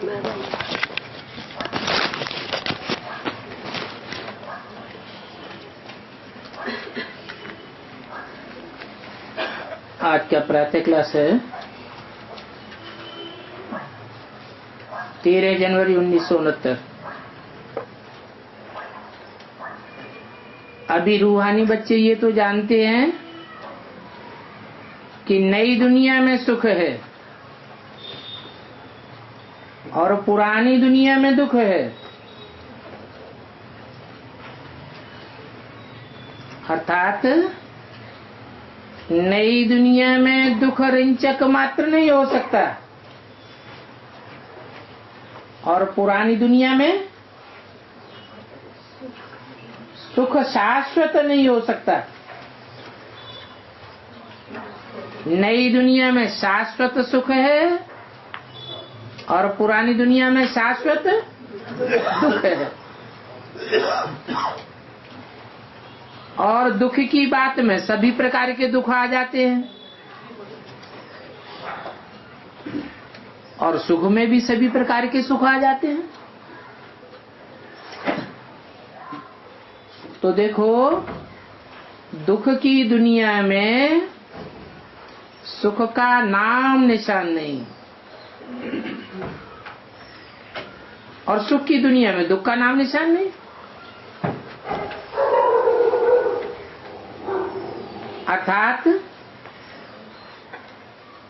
आज क्या प्रातः क्लास है? 13 जनवरी 1969। अभी रूहानी बच्चे ये तो जानते हैं कि नई दुनिया में सुख है और पुरानी दुनिया में दुख है। अर्थात नई दुनिया में दुख रिंचक मात्र नहीं हो सकता और पुरानी दुनिया में सुख शाश्वत नहीं हो सकता। नई दुनिया में शाश्वत सुख है और पुरानी दुनिया में शाश्वत दुख है। और दुख की बात में सभी प्रकार के दुख आ जाते हैं और सुख में भी सभी प्रकार के सुख आ जाते हैं। तो देखो, दुख की दुनिया में सुख का नाम निशान नहीं और सुख की दुनिया में दुख का नाम निशान नहीं। अर्थात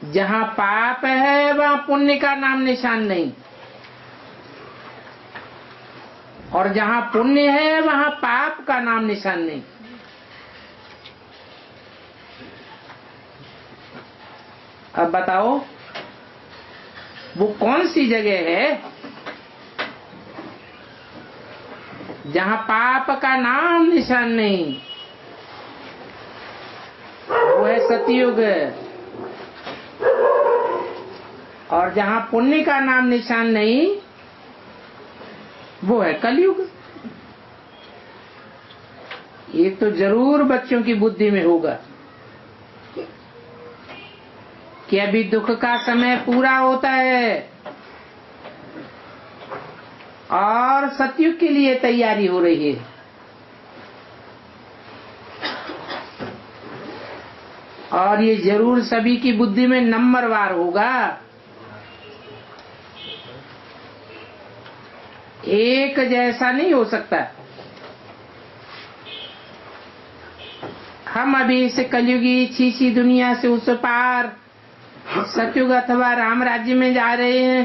जहां पाप है वहां पुण्य का नाम निशान नहीं और जहां पुण्य है वहां पाप का नाम निशान नहीं। अब बताओ, वो कौन सी जगह है जहां पाप का नाम निशान नहीं? वो है सतयुग। और जहां पुण्य का नाम निशान नहीं वो है कलयुग। ये तो जरूर बच्चों की बुद्धि में होगा कि अभी दुख का समय पूरा होता है और सतयुग के लिए तैयारी हो रही है। और ये जरूर सभी की बुद्धि में नंबरवार होगा। एक जैसा नहीं हो सकता। हम अभी इस कलयुगी छीछी दुनिया से उस पार सतयुग अथवा राम राज्य में जा रहे हैं।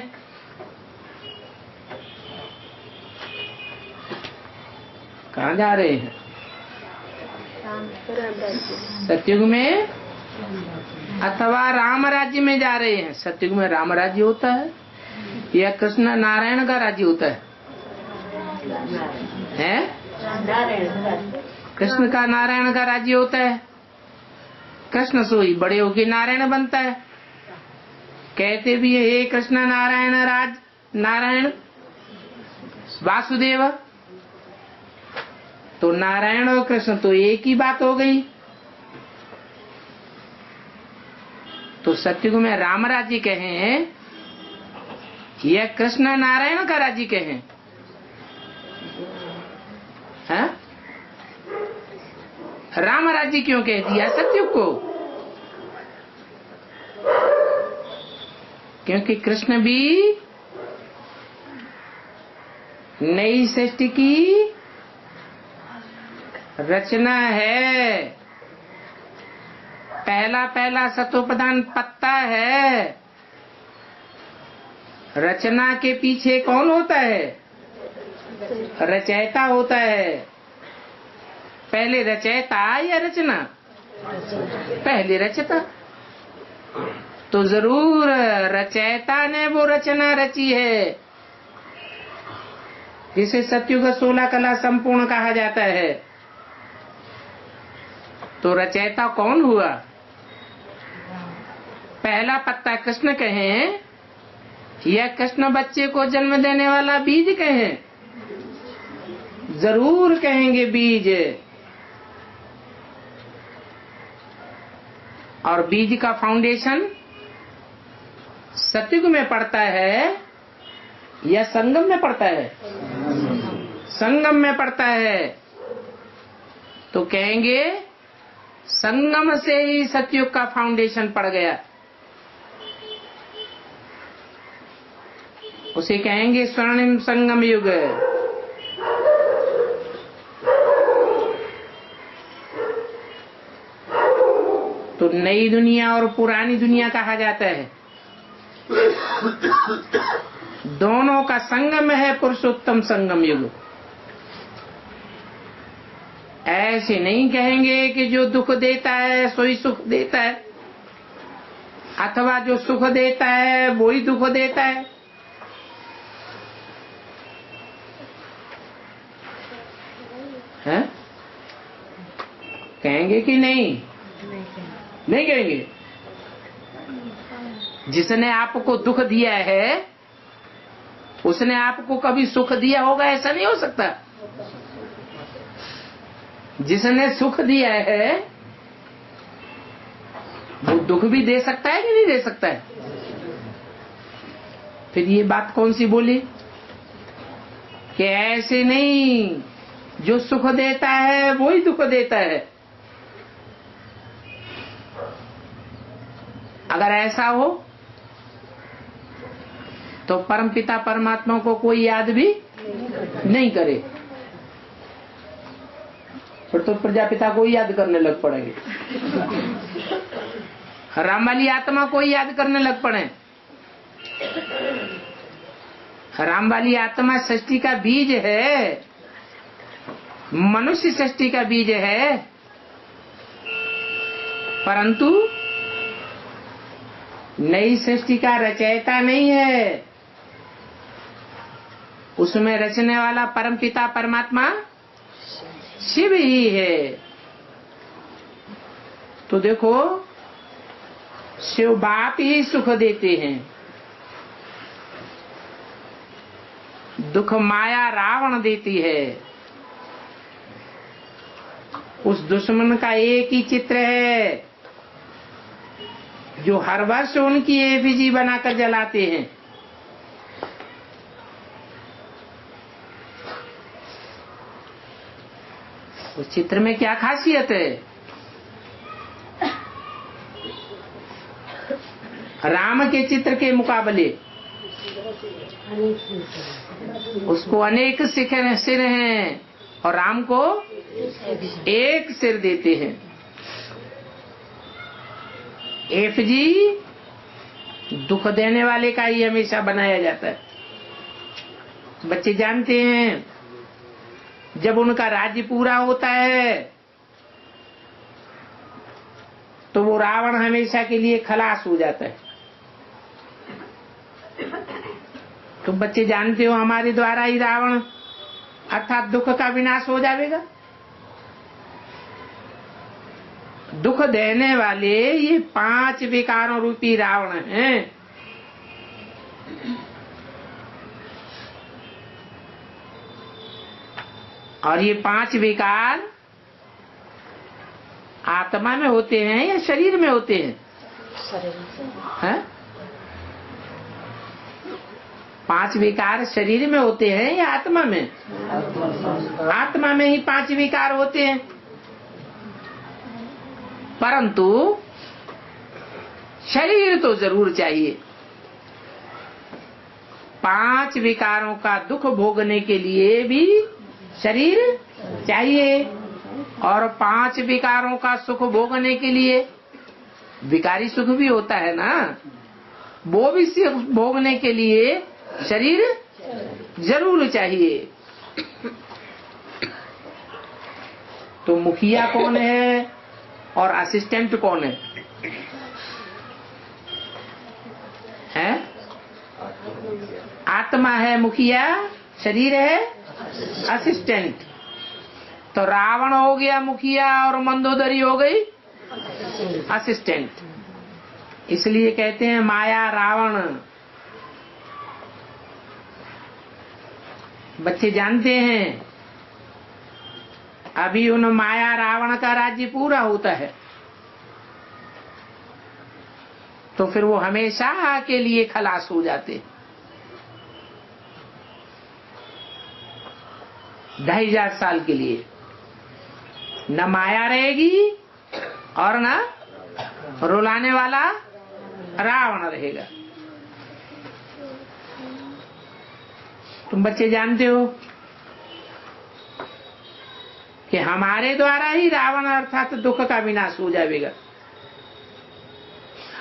कहाँ जा रहे हैं? सतयुग में अथवा राम राज्य में जा रहे हैं। सतयुग में राम राज्य होता है या कृष्ण नारायण का राज्य होता है? कृष्ण का नारायण का राज्य होता है। कृष्ण सोई बड़े होके नारायण बनता है। कहते भी है, हे कृष्ण नारायण राज नारायण वासुदेव। तो नारायण और कृष्ण तो एक ही बात हो गई। तो सतयुग में राम राज्य कहें या कृष्ण नारायण का राज्य कहें? है? राम राज्य क्यों कह दिया सतयुग को? क्योंकि कृष्ण भी नई सृष्टि की रचना है। पहला पहला सतोप्रधान पत्ता है। रचना के पीछे कौन होता है? रचयिता होता है। पहले रचयिता या रचना? पहले रचता। तो जरूर रचयिता ने वो रचना रची है जिसे सतयुग 16 कला संपूर्ण कहा जाता है। तो रचयिता कौन हुआ? पहला पत्ता कृष्ण कहें या कृष्ण बच्चे को जन्म देने वाला बीज कहें? जरूर कहेंगे बीज। और बीज का फाउंडेशन सतयुग में पड़ता है या संगम में पड़ता है? संगम में पड़ता है। तो कहेंगे संगम से ही सतयुग का फाउंडेशन पड़ गया। उसे कहेंगे स्वर्णिम संगम युग। तो नई दुनिया और पुरानी दुनिया कहा जाता है। दोनों का संगम है पुरुषोत्तम संगम युग। ऐसे नहीं कहेंगे कि जो दुख देता है सो ही सुख देता है, अथवा जो सुख देता है वो ही दुख देता है। हैं? कहेंगे कि नहीं? नहीं कहेंगे। जिसने आपको दुख दिया है उसने आपको कभी सुख दिया होगा, ऐसा नहीं हो सकता। जिसने सुख दिया है वो दुख भी दे सकता है कि नहीं दे सकता है? फिर ये बात कौन सी बोली कि ऐसे नहीं, जो सुख देता है वो ही दुख देता है। अगर ऐसा हो तो परमपिता परमात्मा को कोई याद भी नहीं करे, फिर तो प्रजापिता को ही याद करने लग पड़ेंगे, राम वाली आत्मा को ही याद करने लग पड़े। राम वाली आत्मा सृष्टि का बीज है, मनुष्य सृष्टि का बीज है, परंतु नई सृष्टि का रचयिता नहीं है। उसमें रचने वाला परमपिता परमात्मा शिव ही है। तो देखो, शिव बाप ही सुख देते हैं। दुख माया रावण देती है। उस दुश्मन का एक ही चित्र है जो हर वर्ष उनकी एफिजी बनाकर जलाते हैं। उस चित्र में क्या खासियत है? राम के चित्र के मुकाबले उसको अनेक सिर हैं और राम को एक सिर देते हैं। एफजी दुख देने वाले का ही हमेशा बनाया जाता है। बच्चे जानते हैं जब उनका राज्य पूरा होता है तो वो रावण हमेशा के लिए खलास हो जाता है। तुम बच्चे जानते हो हमारे द्वारा ही रावण अर्थात दुख का विनाश हो जाएगा। दुख देने वाले ये 5 विकारों रूपी रावण हैं। और ये 5 विकार आत्मा में होते हैं या शरीर में होते हैं? हैं? 5 विकार शरीर में होते हैं या आत्मा में? आत्मा में ही 5 विकार होते हैं। परंतु शरीर तो जरूर चाहिए। 5 विकारों का दुख भोगने के लिए भी शरीर चाहिए और 5 विकारों का सुख भोगने के लिए विकारी सुख भी होता है ना, वो भी सुख भोगने के लिए शरीर जरूर चाहिए। तो मुखिया कौन है और असिस्टेंट कौन है? हैं? आत्मा है मुखिया, शरीर है असिस्टेंट। तो रावण हो गया मुखिया और मंदोदरी हो गई असिस्टेंट। इसलिए कहते हैं माया रावण। बच्चे जानते हैं अभी उन माया रावण का राज्य पूरा होता है तो फिर वो हमेशा के लिए खलास हो जाते। 2,500 साल के लिए न माया रहेगी और न रुलाने वाला रावण रहेगा। तुम बच्चे जानते हो कि हमारे द्वारा ही रावण अर्थात दुख का विनाश हो जाएगा।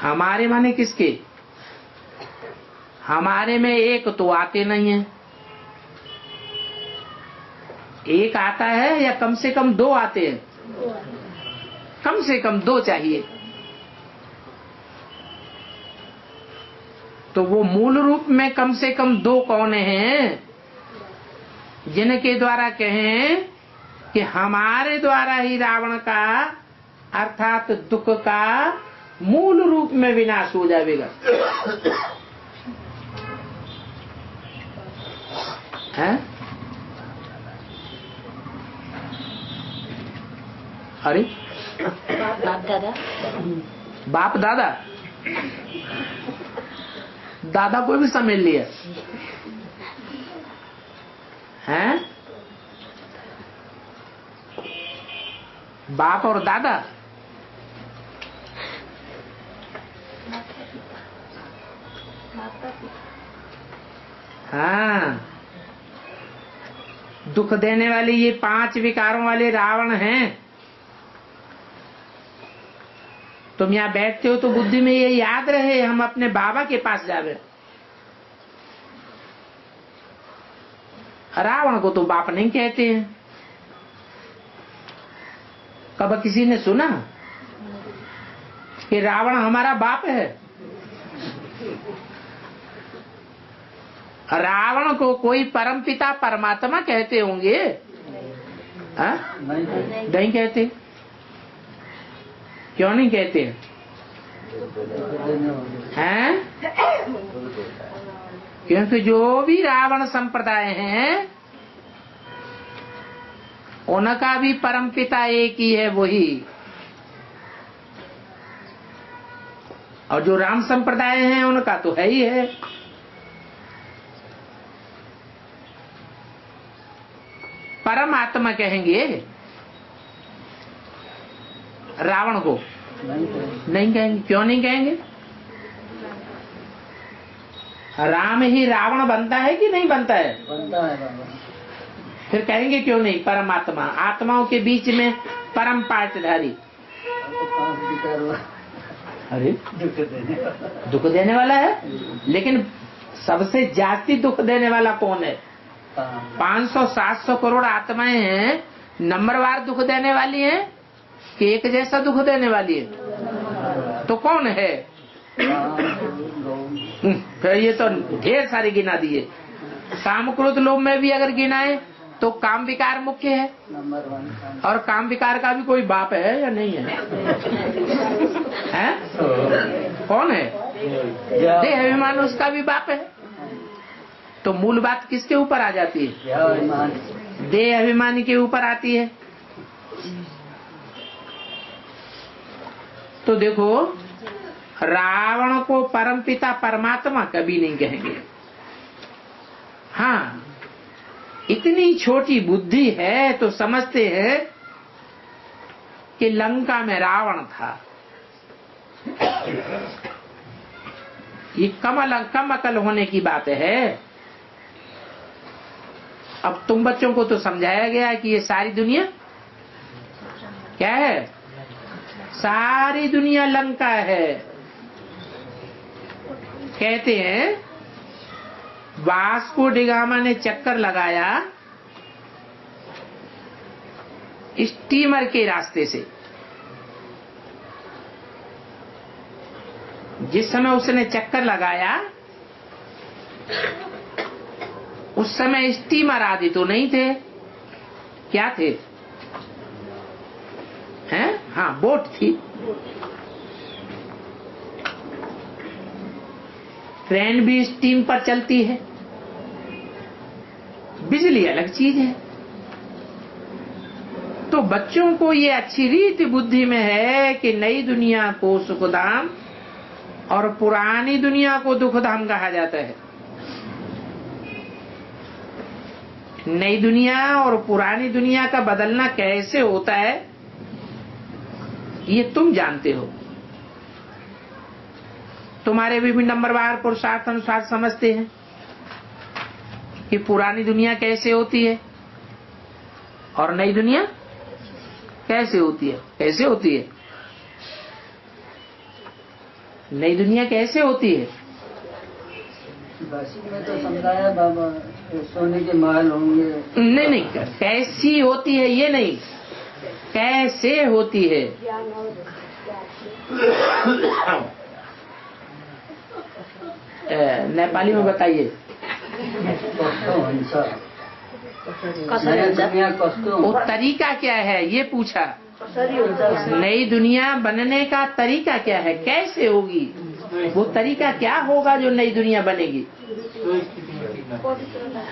हमारे माने किसके? हमारे में एक तो आते नहीं है, एक आता है या कम से कम 2 आते हैं? कम से कम 2 चाहिए। तो वो मूल रूप में कम से कम 2 कौन हैं जिनके द्वारा कहें कि हमारे द्वारा ही रावण का अर्थात दुख का मूल रूप में विनाश हो जाएगा। है? अरे बाप दादा, बाप दादा, दादा को भी समझ लिया हैं? बाप और दादा, हाँ, दुख देने वाले ये 5 विकारों वाले रावण हैं। तुम यहाँ बैठते हो तो बुद्धि में ये याद रहे हम अपने बाबा के पास जावे। रावण को तो बाप नहीं कहते हैं। कब किसी ने सुना कि रावण हमारा बाप है? रावण को कोई परमपिता परमात्मा कहते होंगे? नहीं कहते। क्यों नहीं कहते हैं? क्योंकि जो भी रावण संप्रदाय हैं उनका भी परमपिता एक ही है, वही। और जो राम संप्रदाय हैं उनका तो है ही है। परमात्मा कहेंगे रावण को? नहीं कहेंगे। क्यों नहीं कहेंगे? राम ही रावण बनता है कि नहीं बनता है? बनता है बाबा। फिर कहेंगे क्यों नहीं परमात्मा? आत्माओं के बीच में परम पाटधारी। अरे दुख देने वाला है, लेकिन सबसे जास्ती दुख देने वाला कौन है? 500-700 करोड़ आत्माएं हैं, नंबरवार दुख देने वाली हैं कि एक जैसा दुख देने वाली है? तो कौन है? फिर ये तो ढेर सारी गिना दिए। काम क्रोध लोभ में भी अगर गिनाए तो काम विकार मुख्य है। और काम विकार का भी कोई बाप है या नहीं है? हैं? कौन है? देह अभिमान, उसका भी बाप है। तो मूल बात किसके ऊपर आ जाती है? देह अभिमानी के ऊपर आती है। तो देखो, रावण को परमपिता परमात्मा कभी नहीं कहेंगे। हाँ, इतनी छोटी बुद्धि है तो समझते हैं कि लंका में रावण था। ये कम अकल होने की बात है। अब तुम बच्चों को तो समझाया गया कि ये सारी दुनिया क्या है? सारी दुनिया लंका है। कहते हैं वास्को डिगामा ने चक्कर लगाया स्टीमर के रास्ते से। जिस समय उसने चक्कर लगाया उस समय स्टीमर आदि तो नहीं थे। क्या थे? हैं? हाँ, बोट थी। ट्रेन भी स्टीम पर चलती है। बिजली अलग चीज है। तो बच्चों को ये अच्छी रीति बुद्धि में है कि नई दुनिया को सुखधाम और पुरानी दुनिया को दुखधाम कहा जाता है। नई दुनिया और पुरानी दुनिया का बदलना कैसे होता है ये तुम जानते हो। तुम्हारे विभिन्न नंबरवार पुरुषार्थ अनुसार समझते हैं कि पुरानी दुनिया कैसे होती है और नई दुनिया कैसे होती है। कैसे होती है नई दुनिया, कैसे होती है? बासी में तो समझाया बाबा, सोने के महल होंगे। नहीं, कैसी होती है ये नहीं, कैसे होती है। नेपाली में बताइए। वो तरीका क्या है ये पूछा। नई दुनिया बनने का तरीका क्या है, कैसे होगी, वो तरीका क्या होगा जो नई दुनिया बनेगी।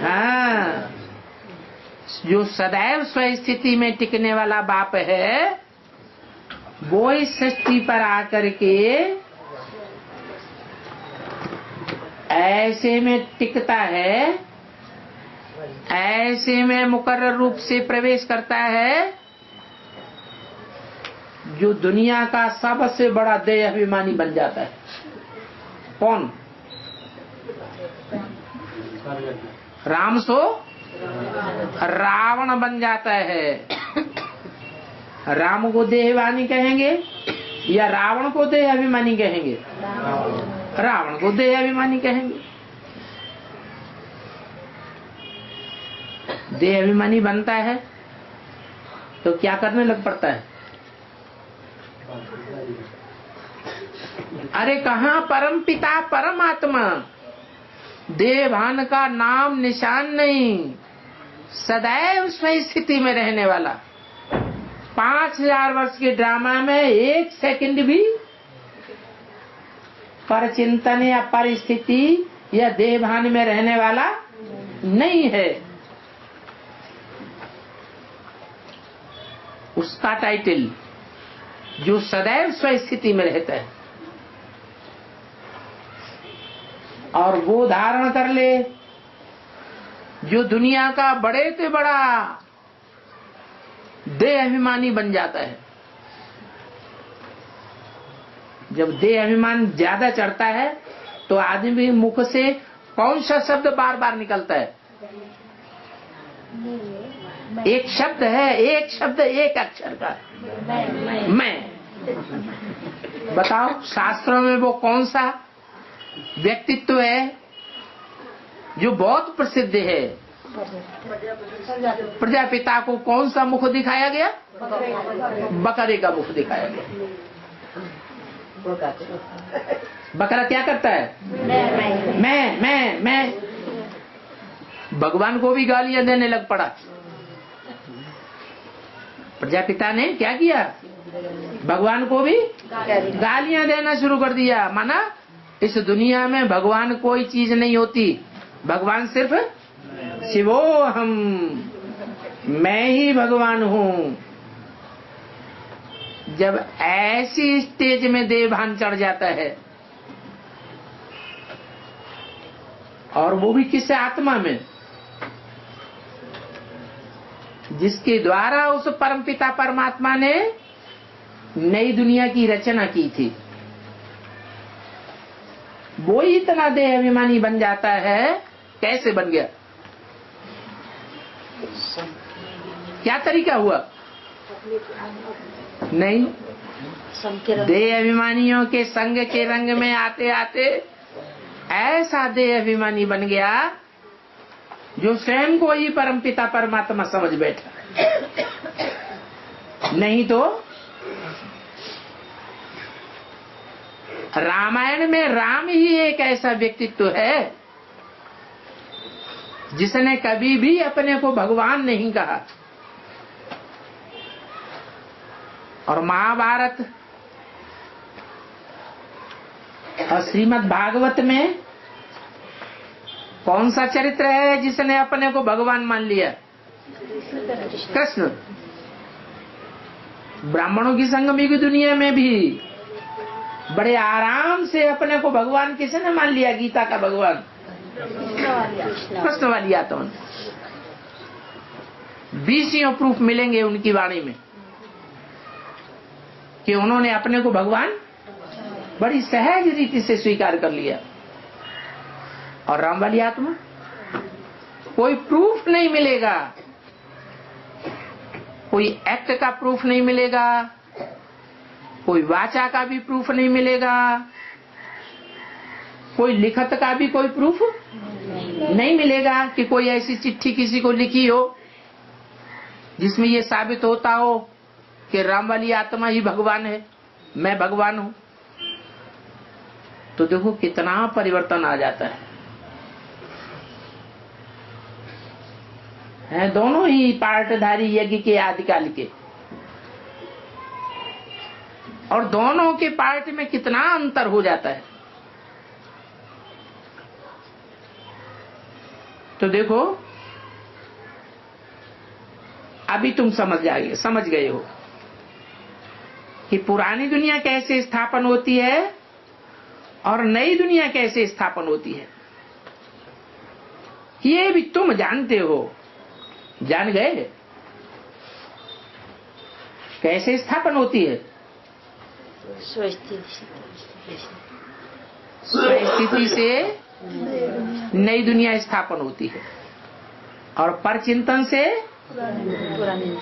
हाँ, जो सदैव स्वस्थिति में टिकने वाला बाप है वो इस सृष्टि पर आकर के ऐसे में टिकता है, ऐसे में मुकर्रर रूप से प्रवेश करता है जो दुनिया का सबसे बड़ा देह अभिमानी बन जाता है। कौन? राम सो रावण बन जाता है। राम को देहवानी कहेंगे या रावण को देह अभिमानी कहेंगे? रावण को देह अभिमानी कहेंगे। देह अभिमानी बनता है तो क्या करने लग पड़ता है? अरे कहाँ परम पिता परमात्मा, देवभान का नाम निशान नहीं, सदैव स्वस्थिति में रहने वाला। 5000 वर्ष के ड्रामा में एक सेकंड भी परचिंतन या परिस्थिति या देवभान में रहने वाला नहीं है। उसका टाइटल जो सदैव स्वस्थिति में रहता है और वो धारण कर ले, जो दुनिया का बड़े से बड़ा देह अभिमानी बन जाता है। जब देह अभिमान ज्यादा चढ़ता है तो आदमी मुख से कौन सा शब्द बार बार निकलता है? एक शब्द है, एक शब्द, एक अक्षर का, मैं। बताओ शास्त्रों में वो कौन सा व्यक्तित्व है जो बहुत प्रसिद्ध है? प्रजापिता को कौन सा मुख दिखाया गया? बकरे का मुख दिखाया गया। बकरा क्या करता है? मैं। भगवान को भी गालियां देने लग पड़ा। प्रजापिता ने क्या किया? भगवान को भी गालियां देना शुरू कर दिया। माना इस दुनिया में भगवान कोई चीज नहीं होती, भगवान सिर्फ शिवो हम, मैं ही भगवान हूँ। जब ऐसी स्टेज में देवभान चढ़ जाता है और वो भी किस आत्मा में, जिसके द्वारा उस परमपिता परमात्मा ने नई दुनिया की रचना की थी, वो ही इतना देह अभिमानी बन जाता है। कैसे बन गया? क्या तरीका हुआ? नहीं, देह अभिमानियों के संग के रंग में आते आते ऐसा देह अभिमानी बन गया जो स्वयं को ही परमपिता परमात्मा समझ बैठा। नहीं तो रामायण में राम ही एक ऐसा व्यक्तित्व है जिसने कभी भी अपने को भगवान नहीं कहा। और महाभारत और श्रीमद् भागवत में कौन सा चरित्र है जिसने अपने को भगवान मान लिया? कृष्ण। ब्राह्मणों की संगमी की दुनिया में भी बड़े आराम से अपने को भगवान किसने मान लिया? गीता का भगवान कृष्ण वाली आत्मा। 20 प्रूफ मिलेंगे उनकी वाणी में कि उन्होंने अपने को भगवान बड़ी सहज रीति से स्वीकार कर लिया। और राम वाली आत्मा कोई प्रूफ नहीं मिलेगा, कोई एक्ट का प्रूफ नहीं मिलेगा, कोई वाचा का भी प्रूफ नहीं मिलेगा, कोई लिखत का भी कोई प्रूफ नहीं मिलेगा कि कोई ऐसी चिट्ठी किसी को लिखी हो जिसमें ये साबित होता हो कि राम वाली आत्मा ही भगवान है, मैं भगवान हूं। तो देखो कितना परिवर्तन आ जाता है दोनों ही पार्टधारी यज्ञ के आदिकाल के, और दोनों के पार्ट में कितना अंतर हो जाता है। तो देखो अभी तुम समझ गए हो कि पुरानी दुनिया कैसे स्थापन होती है और नई दुनिया कैसे स्थापन होती है। ये भी तुम जानते हो, जान गए कैसे स्थापन होती है। स्वस्थिति से नई दुनिया स्थापन होती है और परचिंतन से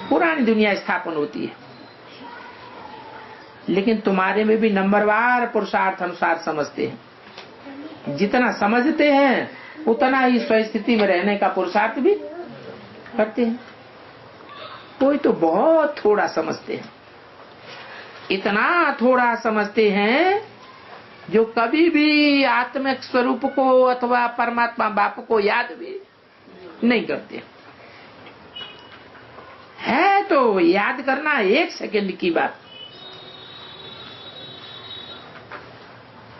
पुरानी दुनिया स्थापन होती है। लेकिन तुम्हारे में भी नंबरवार पुरुषार्थ अनुसार समझते हैं। जितना समझते हैं उतना ही स्वस्थिति में रहने का पुरुषार्थ भी करते हैं। कोई तो बहुत थोड़ा समझते हैं, इतना थोड़ा समझते हैं जो कभी भी आत्मिक स्वरूप को अथवा परमात्मा बाप को याद भी नहीं करते। है तो याद करना 1 सेकंड की बात,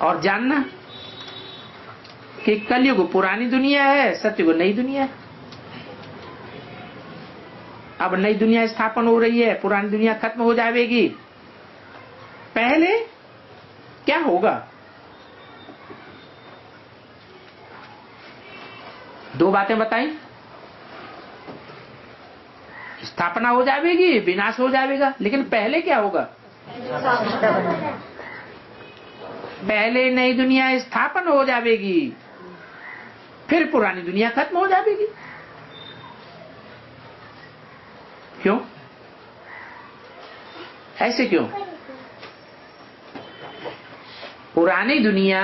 और जानना कि कलयुग पुरानी दुनिया है, सतयुग नई दुनिया है। अब नई दुनिया स्थापन हो रही है, पुरानी दुनिया खत्म हो जाएगी। पहले क्या होगा? 2 बातें बताई। स्थापना हो जाएगी, विनाश हो जाएगा, लेकिन पहले क्या होगा? पहले नई दुनिया स्थापन हो जाएगी, फिर पुरानी दुनिया खत्म हो जाएगी। क्यों? ऐसे क्यों? पुरानी दुनिया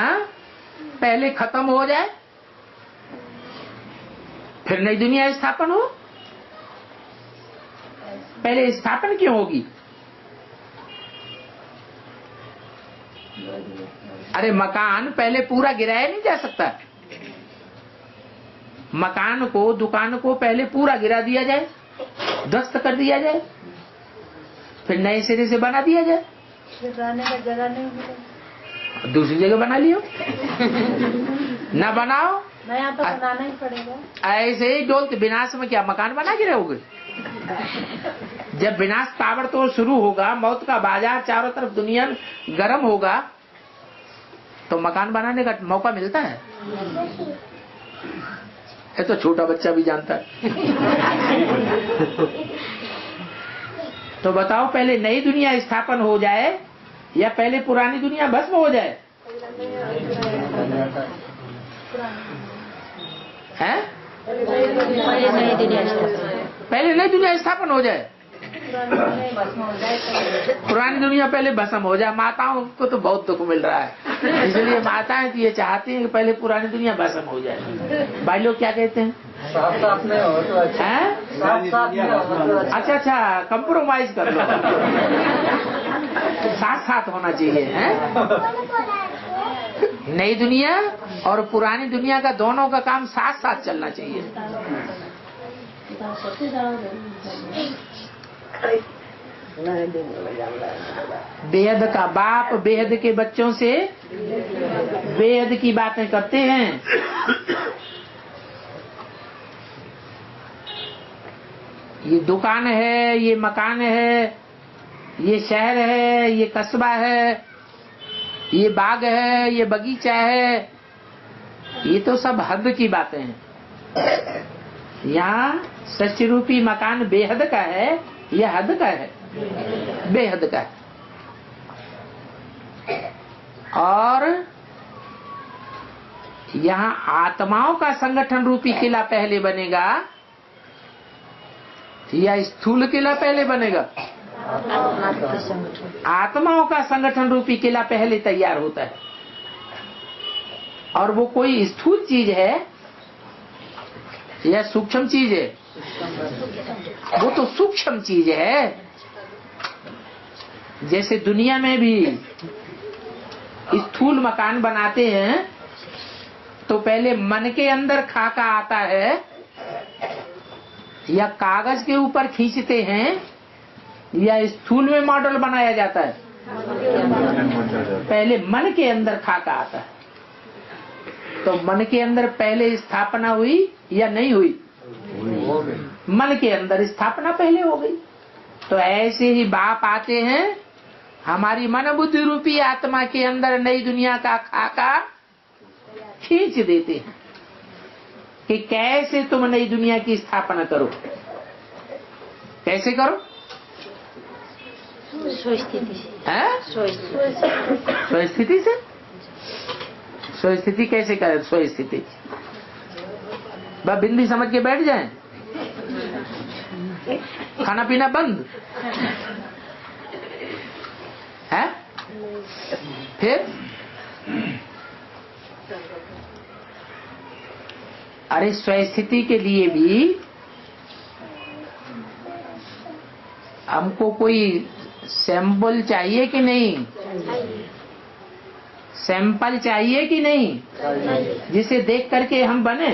पहले खत्म हो जाए, फिर नई दुनिया स्थापन हो। पहले स्थापन क्यों होगी? अरे मकान पहले पूरा गिराया नहीं जा सकता। मकान को, दुकान को पहले पूरा गिरा दिया जाए, ध्वस्त कर दिया जाए, फिर नए सिरे से बना दिया जाए। रहने का जगह नहीं मिलेगा, दूसरी जगह बना लियो। ना बनाओ, नया तो बनाना ही पड़ेगा। ऐसे ही डोल के विनाश में क्या मकान बना के रहोगे? जब विनाश ताबड़तोड़ शुरू होगा, मौत का बाजार चारों तरफ दुनिया गर्म होगा, तो मकान बनाने का मौका मिलता है? ये तो छोटा बच्चा भी जानता है। तो बताओ पहले नई दुनिया स्थापन हो जाए या पहले पुरानी दुनिया भस्म हो जाए? हैं? पहले नई दुनिया स्थापन हो जाए, पुरानी दुनिया पहले भस्म हो जाए। माताओं को तो बहुत दुख मिल रहा है, इसलिए माताएं ये चाहती हैं कि पहले पुरानी दुनिया भस्म हो जाए। भाई लोग क्या कहते हैं? साथ में हो तो अच्छा। अच्छा, कंप्रोमाइज कर लो। साथ होना चाहिए, हैं? नई दुनिया और पुरानी दुनिया का दोनों का काम साथ चलना चाहिए। बेहद का बाप बेहद के बच्चों से बेहद की बातें करते हैं। ये दुकान है, ये मकान है, ये शहर है, ये कस्बा है, ये बाग है, ये बगीचा है, ये तो सब हद की बातें हैं। यहाँ सृष्टि रूपी मकान बेहद का है या हद का है? बेहद का है। और यहाँ आत्माओं का संगठन रूपी किला पहले बनेगा या स्थूल किला पहले बनेगा? आत्माओं का संगठन रूपी किला पहले तैयार होता है। और वो कोई स्थूल चीज है या सूक्ष्म चीज है? वो तो सूक्ष्म चीज है। जैसे दुनिया में भी स्थूल मकान बनाते हैं तो पहले मन के अंदर खाका आता है या कागज के ऊपर खींचते हैं या स्थूल में मॉडल बनाया जाता है? पहले मन के अंदर खाका आता है। तो मन के अंदर पहले स्थापना हुई या नहीं हुई? मन के अंदर स्थापना पहले हो गई। तो ऐसे ही बाप आते हैं हमारी मन बुद्धि रूपी आत्मा के अंदर नई दुनिया का खाका खींच देते हैं कि कैसे तुम नई दुनिया की स्थापना करो। कैसे करो? स्वस्थिति से। स्वस्थिति कैसे करें? स्वस्थिति बस बिंदी समझ के बैठ जाएं, खाना पीना बंद है। फिर अरे स्वस्थिति के लिए भी हमको कोई सैंपल चाहिए कि नहीं? सैंपल चाहिए कि नहीं जिसे देख करके हम बने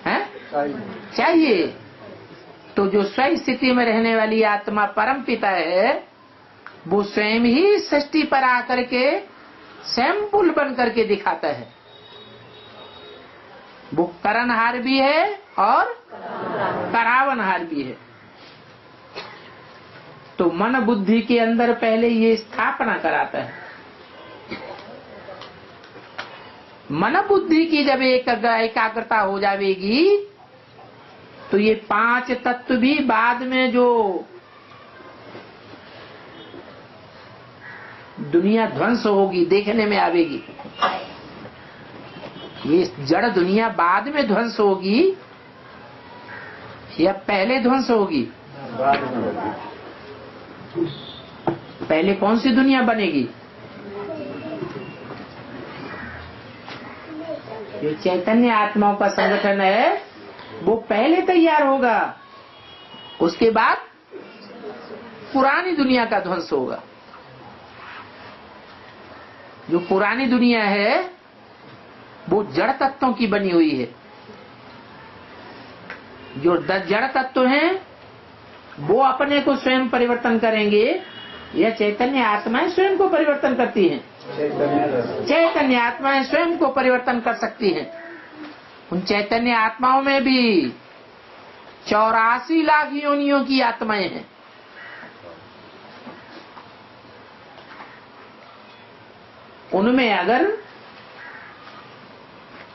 हैं? चाहिए। तो जो स्वयं स्थिति में रहने वाली आत्मा परम पिता है वो स्वयं ही सृष्टि पर आकर के सैंपल बन करके दिखाता है। वो करणहार भी है और करावनहार भी है। तो मन बुद्धि के अंदर पहले ये स्थापना कराता है। मन बुद्धि की जब एकाग्रता हो जाएगी तो ये 5 तत्व भी बाद में जो दुनिया ध्वंस होगी देखने में आवेगी। ये जड़ दुनिया बाद में ध्वंस होगी या पहले ध्वंस होगी? पहले कौन सी दुनिया बनेगी? जो चैतन्य आत्माओं का संगठन है वो पहले तैयार होगा, उसके बाद पुरानी दुनिया का ध्वंस होगा। जो पुरानी दुनिया है वो जड़ तत्वों की बनी हुई है। जो जड़ तत्व हैं वो अपने को स्वयं परिवर्तन करेंगे या चैतन्य आत्माएं स्वयं को परिवर्तन करती हैं? चैतन्य आत्माएं स्वयं को परिवर्तन कर सकती हैं। उन चैतन्य आत्माओं में भी 84 लाख योनियों की आत्माएं हैं। उनमें अगर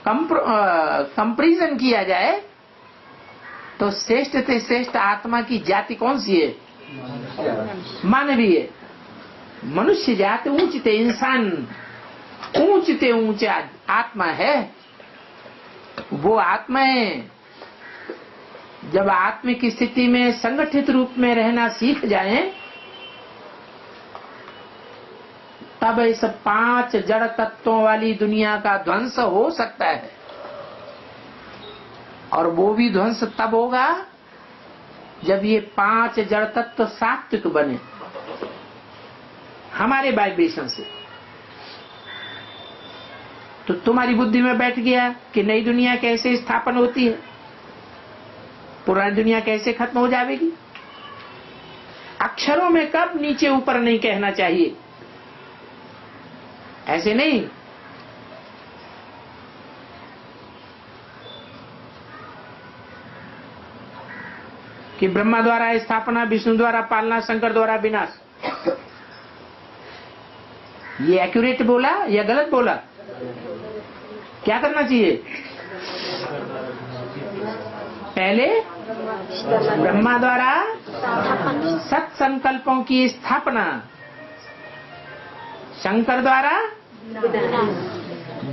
कंपैरिजन किया जाए तो श्रेष्ठ से श्रेष्ठ आत्मा की जाति कौन सी है? मानवीय। मनुष्य जाति ऊंचते इंसान ऊंचते ऊंचा आत्मा है। वो आत्माएं जब आत्मिक स्थिति में संगठित रूप में रहना सीख जाएं तब इस 5 जड़ तत्वों वाली दुनिया का ध्वंस हो सकता है। और वो भी ध्वंस तब होगा जब ये 5 जड़ तत्व सात्विक बने हमारे वाइब्रेशन से। तो तुम्हारी बुद्धि में बैठ गया कि नई दुनिया कैसे स्थापन होती है, पुरानी दुनिया कैसे खत्म हो जाएगी। अक्षरों में कब नीचे ऊपर नहीं कहना चाहिए, ऐसे नहीं। कि ब्रह्मा द्वारा स्थापना, विष्णु द्वारा पालना, शंकर द्वारा विनाश। ये एक्यूरेट बोला या गलत बोला? क्या करना चाहिए? पहले ब्रह्मा द्वारा सत संकल्पों की स्थापना, शंकर द्वारा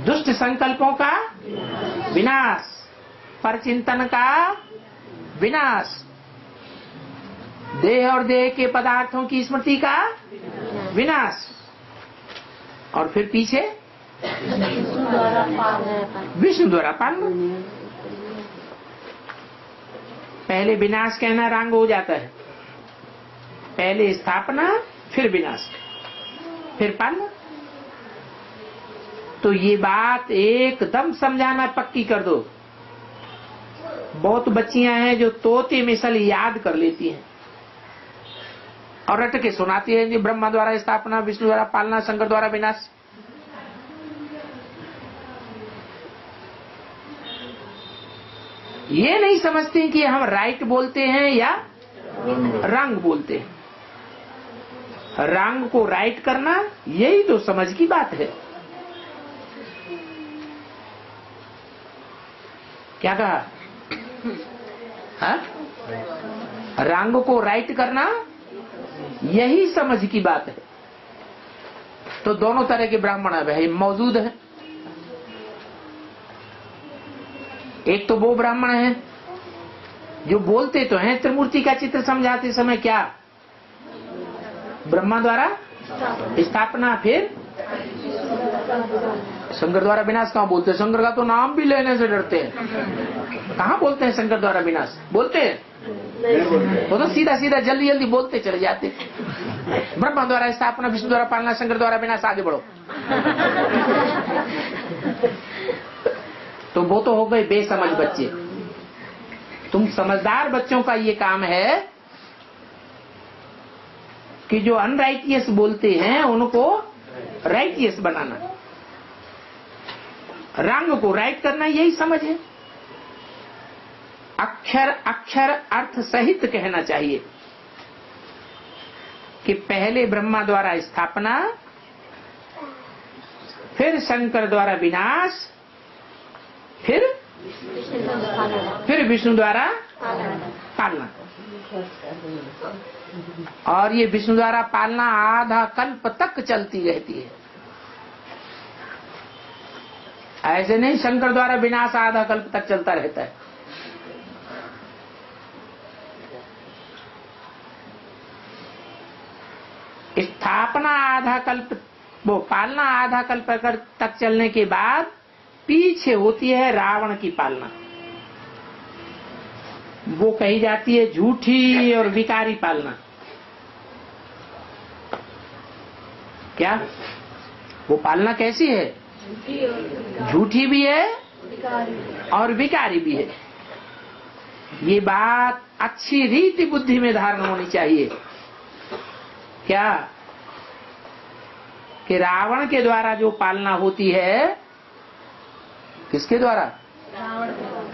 दुष्ट संकल्पों का विनाश, परचिंतन का विनाश, देह और देह के पदार्थों की स्मृति का विनाश, और फिर पीछे विष्णु द्वारा पालना। पहले विनाश कहना रंग हो जाता है, पहले स्थापना फिर विनाश फिर पालना। तो ये बात एकदम समझाना पक्की कर दो। बहुत बच्चियां हैं जो तोते मिसल याद कर लेती हैं और रट के सुनाती है कि ब्रह्मा द्वारा स्थापना, विष्णु द्वारा पालना, शंकर द्वारा विनाश। ये नहीं समझते कि हम राइट बोलते हैं या रंग बोलते हैं। रंग को राइट करना यही तो समझ की बात है। क्या कहा? रंग को राइट करना यही समझ की बात है। तो दोनों तरह के ब्राह्मण अब मौजूद है। एक तो वो ब्राह्मण है जो बोलते तो हैं त्रिमूर्ति का चित्र समझाते समय क्या ब्रह्मा द्वारा स्थापना फिर शंकर द्वारा विनाश। कहाँ बोलते हैं? शंकर का तो नाम भी लेने से डरते हैं। कहाँ बोलते हैं शंकर द्वारा विनाश? बोलते हैं तो सीधा सीधा जल्दी जल्दी बोलते चले जाते। ब्रह्मा द्वारा स्थापना, विष्णु द्वारा पालना, शंकर द्वारा विनाश, आगे बढ़ो। तो वो तो हो गए बेसमझ बच्चे। तुम समझदार बच्चों का ये काम है कि जो अनराइटियस बोलते हैं उनको राइटियस बनाना, रंग को राइट करना, यही समझ है। अक्षर अक्षर अर्थ सहित कहना चाहिए कि पहले ब्रह्मा द्वारा स्थापना, फिर शंकर द्वारा विनाश, फिर विष्णु द्वारा पालना। और ये विष्णु द्वारा पालना आधा कल्प तक चलती रहती है। ऐसे नहीं शंकर द्वारा विनाश आधा कल्प तक चलता रहता है। स्थापना आधा कल्प, वो पालना आधा कल्प तक चलने के बाद पीछे होती है रावण की पालना। वो कही जाती है झूठी और विकारी पालना। क्या वो पालना कैसी है? झूठी भी है और विकारी भी है। ये बात अच्छी रीति बुद्धि में धारण होनी चाहिए। क्या कि रावण के द्वारा जो पालना होती है, किसके द्वारा?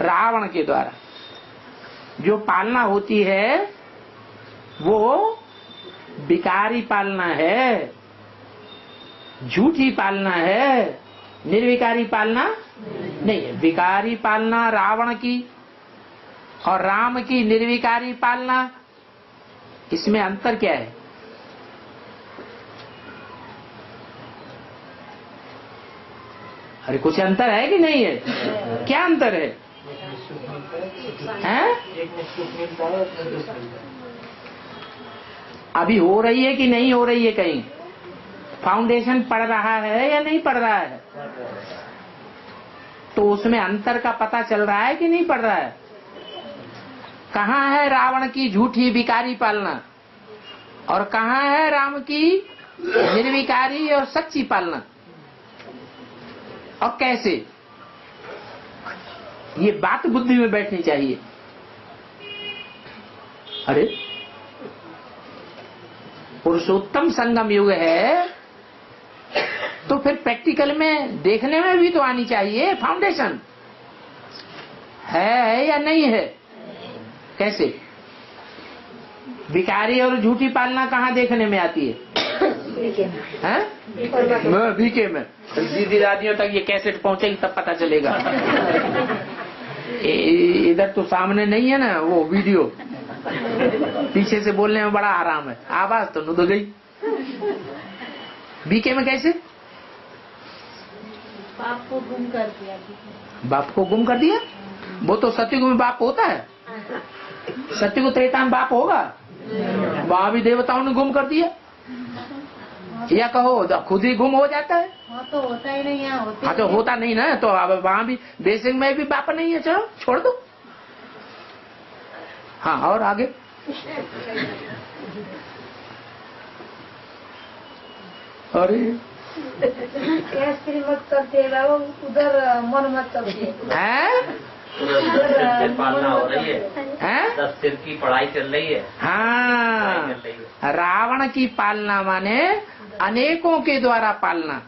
रावण के द्वारा जो पालना होती है वो विकारी पालना है, झूठी पालना है, निर्विकारी पालना नहीं है। विकारी पालना रावण की और राम की निर्विकारी पालना, इसमें अंतर क्या है? अरे कुछ अंतर है कि नहीं है? क्या अंतर है? हैं? अभी हो रही है कि नहीं हो रही है? कहीं फाउंडेशन पड़ रहा है या नहीं पड़ रहा है? तो उसमें अंतर का पता चल रहा है कि नहीं पड़ रहा है? कहाँ है रावण की झूठी विकारी पालना और कहाँ है राम की निर्विकारी और सच्ची पालना? और कैसे? ये बात बुद्धि में बैठनी चाहिए। अरे पुरुषोत्तम संगम युग है तो फिर प्रैक्टिकल में देखने में भी तो आनी चाहिए फाउंडेशन है या नहीं है। कैसे? विकारी और झूठी पालना कहाँ देखने में आती है? बीके में। दीदी दादियों तक ये कैसेट पहुंचेगी तब पता चलेगा। इधर तो सामने नहीं है ना वो वीडियो, पीछे से बोलने में बड़ा आराम है, आवाज तो नुद गई। बीके में कैसे? बाप को गुम कर दिया। बाप को गुम कर दिया? वो तो सतयुग में बाप होता है, सतयुग त्रेता में बाप होगा, वहां भी देवताओं ने गुम कर दिया, या कहो खुद ही गुम हो जाता है। हाँ तो होता ही नहीं, यहाँ होते। हाँ तो होता नहीं ना, तो अब वहां भी बेसिक में भी बाप नहीं है, चलो छोड़ दो। हाँ और आगे अरे कैसे मत करते रहो, उधर मन मत करते हैं? पालना हो रही है, हैं? 10 सिर की पढ़ाई चल रही है। हाँ, रावण की पालना माने अनेकों के द्वारा पालना,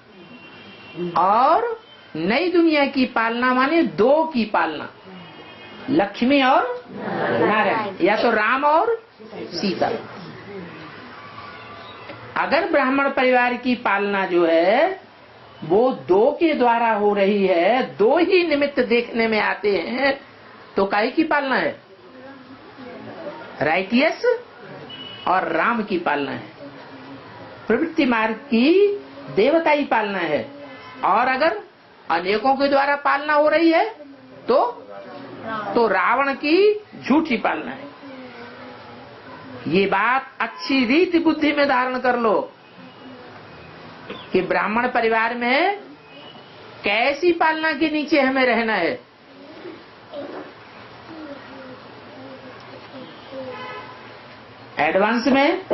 और नई दुनिया की पालना माने 2 की पालना, लक्ष्मी और नारायण, या तो राम और सीता। अगर ब्राह्मण परिवार की पालना जो है वो 2 के द्वारा हो रही है, 2 ही निमित्त देखने में आते हैं, तो काहे की पालना है? राइटियस और राम की पालना है। प्रवृत्ति मार्ग की देवताई पालना है, और अगर अनेकों के द्वारा पालना हो रही है तो रावण की झूठी पालना है। ये बात अच्छी रीति बुद्धि में धारण कर लो कि ब्राह्मण परिवार में कैसी पालना के नीचे हमें रहना है। एडवांस में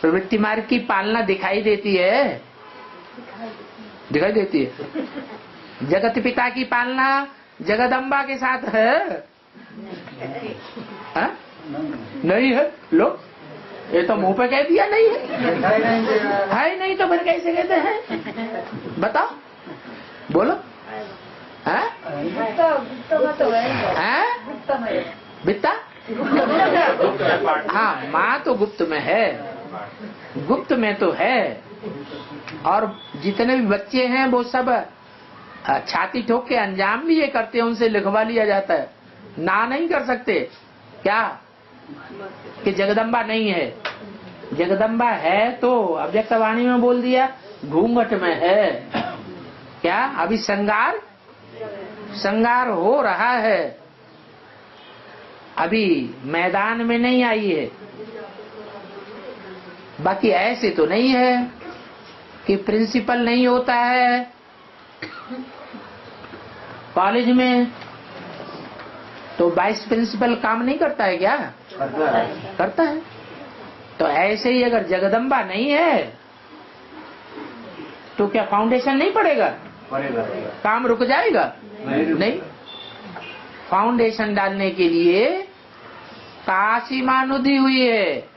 प्रवृत्ति मार्ग की पालना दिखाई देती है, दिखाई देती है। जगत पिता की पालना जगदम्बा के साथ है, हा? नहीं है। लो ये तो मुंह पे कह दिया नहीं है नहीं तो फिर कैसे कहते हैं? बताओ, बोलो। बित्ता? हाँ, माँ तो गुप्त में है, गुप्त में तो है। और जितने भी बच्चे हैं वो सब छाती ठोक के अंजाम भी ये करते हैं, उनसे लिखवा लिया जाता है। ना नहीं कर सकते क्या कि जगदम्बा नहीं है? जगदम्बा है तो अव्यक्त वाणी में बोल दिया, घूंघट में है। क्या अभी श्रृंगार हो रहा है, अभी मैदान में नहीं आई है। बाकी ऐसे तो नहीं है कि प्रिंसिपल नहीं होता है कॉलेज में, तो वाइस प्रिंसिपल काम नहीं करता है क्या? करता है। तो ऐसे ही अगर जगदम्बा नहीं है तो क्या फाउंडेशन नहीं पड़ेगा? काम रुक जाएगा? नहीं। फाउंडेशन डालने के लिए काशी मानुदी हुई है।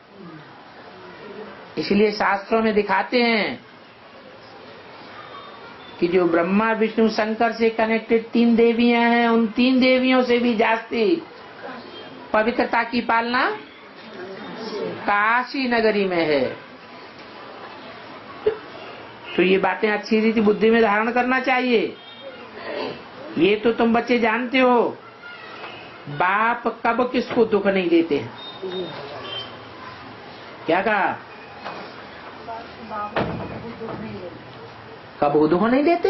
इसलिए शास्त्रों में दिखाते हैं कि जो ब्रह्मा विष्णु शंकर से कनेक्टेड 3 देवियां हैं, उन 3 देवियों से भी जास्ती पवित्रता की पालना काशी नगरी में है। तो ये बातें अच्छी रीति बुद्धि में धारण करना चाहिए। ये तो तुम बच्चे जानते हो, बाप कब किसको दुख नहीं देते हैं। क्या कहा? कब वो दुख नहीं देते?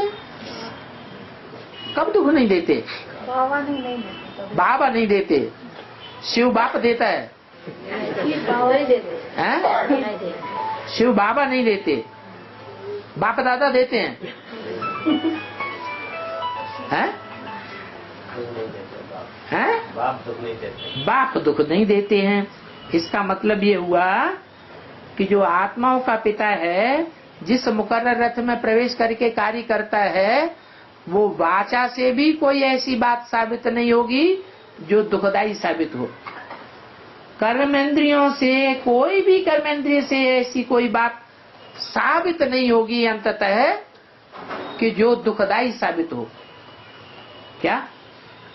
कब दुख नहीं देते? बाबा नहीं देते। बाबा नहीं देते, शिव बाप देता है। शिव बाबा नहीं देते, बाप दादा देते हैं। बाप दुख नहीं देते। बाप दुख नहीं देते हैं। इसका मतलब ये हुआ कि जो आत्माओं का पिता है, जिस मुकर्रर रथ में प्रवेश करके कार्य करता है, वो वाचा से भी कोई ऐसी बात साबित नहीं होगी जो दुखदायी साबित हो। कर्मेंद्रियों से, कोई भी कर्मेंद्रिय से ऐसी कोई बात साबित नहीं होगी अंततः कि जो दुखदायी साबित हो। क्या?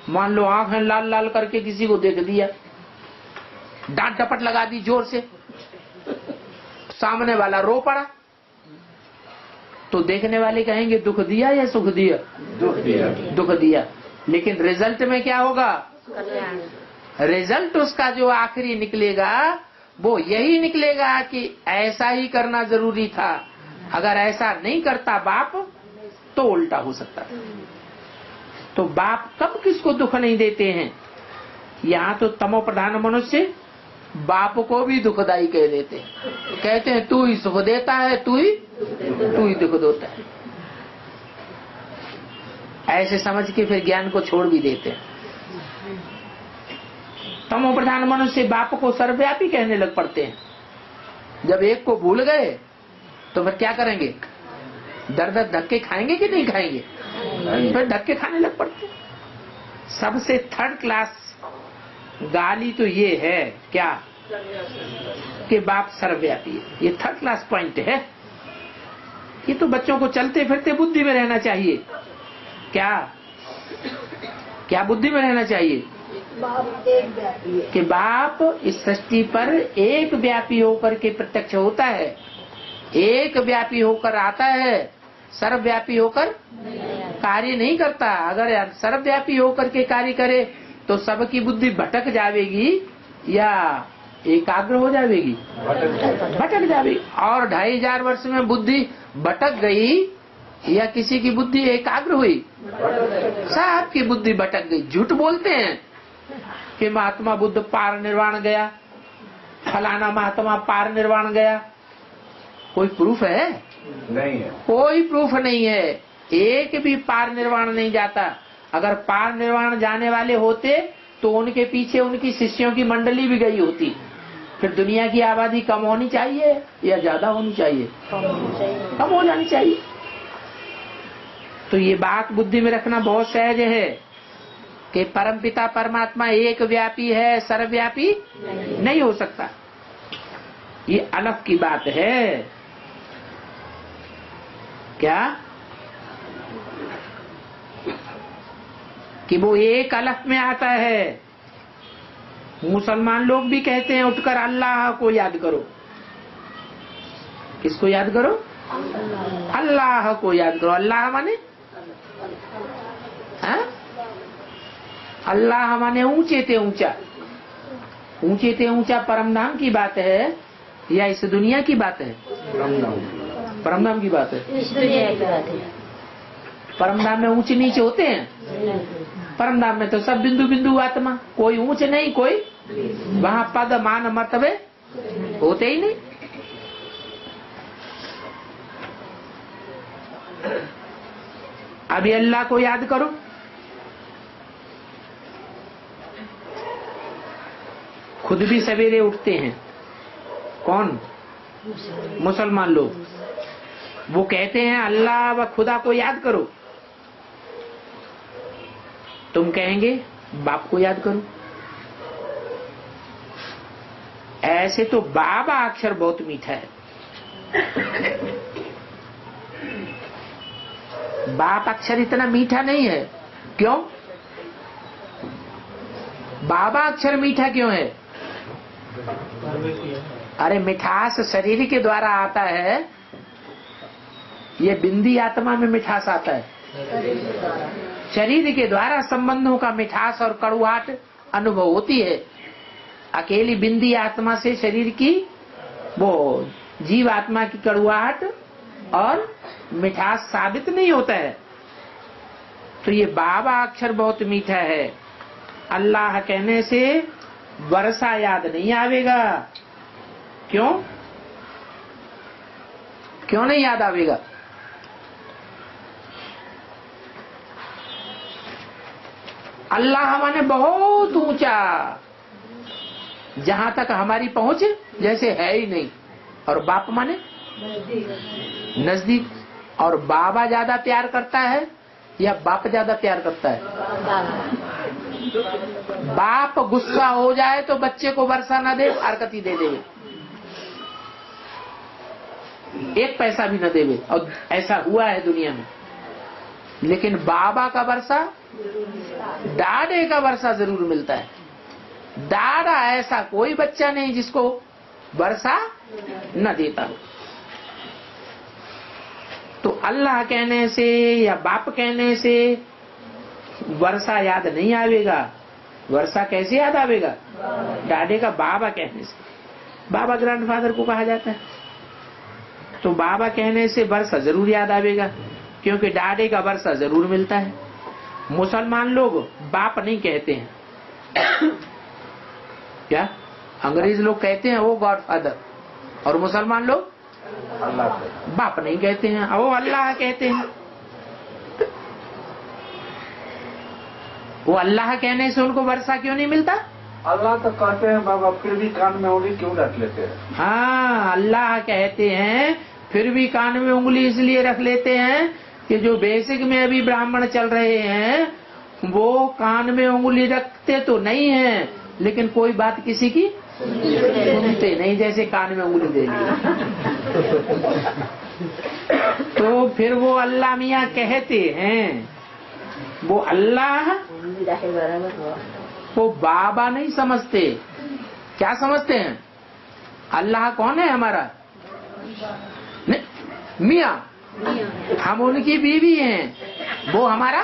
मान लो आंखें लाल लाल करके किसी को देख दिया, डांट डपट लगा दी जोर से, सामने वाला रो पड़ा, तो देखने वाले कहेंगे दुख दिया या सुख दिया? दुख दिया। लेकिन रिजल्ट में क्या होगा? रिजल्ट उसका जो आखिरी निकलेगा वो यही निकलेगा कि ऐसा ही करना जरूरी था, अगर ऐसा नहीं करता बाप तो उल्टा हो सकता था। तो बाप कब किसको दुख नहीं देते हैं? यहाँ तो तमो प्रधान मनुष्य बाप को भी दुखदाई कह देते हैं, कहते हैं तू ही सुख देता है, तू ही दुख देता है। ऐसे समझ के फिर ज्ञान को छोड़ भी देते हैं। तमो प्रधान मनुष्य बाप को सर्वव्यापी कहने लग पड़ते हैं। जब एक को भूल गए तो फिर क्या करेंगे? दर दर धक्के खाएंगे कि नहीं खाएंगे? फिर धक्के खाने लग पड़ते हैं। सबसे थर्ड क्लास गाली तो ये है क्या कि बाप सर्वव्यापी है। ये थर्ड क्लास पॉइंट है। ये तो बच्चों को चलते फिरते बुद्धि में रहना चाहिए। क्या बुद्धि में रहना चाहिए कि बाप इस सृष्टि पर एक व्यापी होकर के प्रत्यक्ष होता है, एक व्यापी होकर आता है, सर्वव्यापी होकर कार्य नहीं करता। अगर सर्वव्यापी होकर के कार्य करे तो सबकी बुद्धि भटक जाएगी या एकाग्र हो जाएगी? भटक जाएगी। और 2500 वर्ष में बुद्धि भटक गई या किसी की बुद्धि एकाग्र हुई? सबकी बुद्धि भटक गई। झूठ बोलते हैं कि महात्मा बुद्ध पार निर्वाण गया, फलाना महात्मा पार निर्वाण गया। कोई प्रूफ है? नहीं है। कोई प्रूफ नहीं है। एक भी पार निर्वाण नहीं जाता। अगर पार निर्वाण जाने वाले होते तो उनके पीछे उनकी शिष्यों की मंडली भी गई होती। फिर दुनिया की आबादी कम होनी चाहिए या ज्यादा होनी चाहिए? कम हो जानी चाहिए। तो ये बात बुद्धि में रखना बहुत सहज है कि परमपिता परमात्मा एक व्यापी है, सर्वव्यापी नहीं हो सकता। ये अलग की बात है। क्या कि वो एक अलग में आता है। मुसलमान लोग भी कहते हैं उठकर अल्लाह को याद करो। किसको याद करो? अल्लाह को याद करो। अल्लाह माने अल्लाह माने ऊंचे ते ऊंचा। ऊंचे ते ऊंचा परमधाम की बात है या इस दुनिया की बात है? परमधाम की बात है। इस दुनिया की बात है। परमधाम में ऊंचे नीचे होते हैं? परमधाम में तो सब बिंदु बिंदु आत्मा, कोई ऊंच नहीं, कोई वहाँ पद मान मर्तबे होते ही नहीं। अभी अल्लाह को याद करो। खुद भी सवेरे उठते हैं। कौन? मुसलमान लोग। वो कहते हैं अल्लाह व खुदा को याद करो। तुम कहेंगे बाप को याद करो। ऐसे तो बाबा अक्षर बहुत मीठा है। बाप अक्षर इतना मीठा नहीं है। क्यों? बाबा अक्षर मीठा क्यों है? अरे मिठास शरीर के द्वारा आता है, ये बिंदी आत्मा में मिठास आता है। शरीर के द्वारा संबंधों का मिठास और कड़ुआहट अनुभव होती है। अकेली बिंदी आत्मा से शरीर की वो जीव आत्मा की कड़ुआहट और मिठास साबित नहीं होता है। तो ये बाबा अक्षर बहुत मीठा है। अल्लाह कहने से वर्षा याद नहीं आवेगा। क्यों? क्यों नहीं याद आवेगा? अल्लाह माने बहुत ऊंचा, जहां तक हमारी पहुंच जैसे है ही नहीं। और बाप माने नजदीक। और बाबा ज्यादा प्यार करता है या बाप ज्यादा प्यार करता है? बाप गुस्सा हो जाए तो बच्चे को वर्षा न दे, हरकती दे देवे, एक पैसा भी न देवे। और ऐसा हुआ है दुनिया में। लेकिन बाबा का वर्षा, डाढ़े का वर्षा जरूर मिलता है। दादा ऐसा कोई बच्चा नहीं जिसको वर्षा न देता हो। तो अल्लाह कहने से या बाप कहने से वर्षा याद नहीं आवेगा। वर्षा कैसे याद आवेगा? डाडे का बाबा कहने से। बाबा ग्रैंडफादर को कहा जाता है, तो बाबा कहने से वर्षा जरूर याद आवेगा, क्योंकि डाडे का वर्षा जरूर मिलता है। मुसलमान लोग बाप नहीं कहते हैं, क्या? अंग्रेज लोग कहते हैं वो गॉडफादर, और मुसलमान लोग बाप नहीं कहते हैं, वो अल्लाह कहते हैं। वो अल्लाह कहने से उनको वर्षा क्यों नहीं मिलता? अल्लाह तो कहते हैं बाबा, फिर भी कान में उंगली क्यों रख लेते हैं? हाँ, अल्लाह कहते हैं, फिर भी कान में उंगली इसलिए रख लेते हैं कि जो बेसिक में अभी ब्राह्मण चल रहे हैं वो कान में उंगली रखते तो नहीं है, लेकिन कोई बात किसी की सुनते नहीं, जैसे कान में उंगली दे दी। तो फिर वो अल्लाह मियाँ कहते हैं, वो अल्लाह वो बाबा नहीं समझते। क्या समझते हैं? अल्लाह कौन है? हमारा मियाँ, हम उनकी बीवी हैं, वो हमारा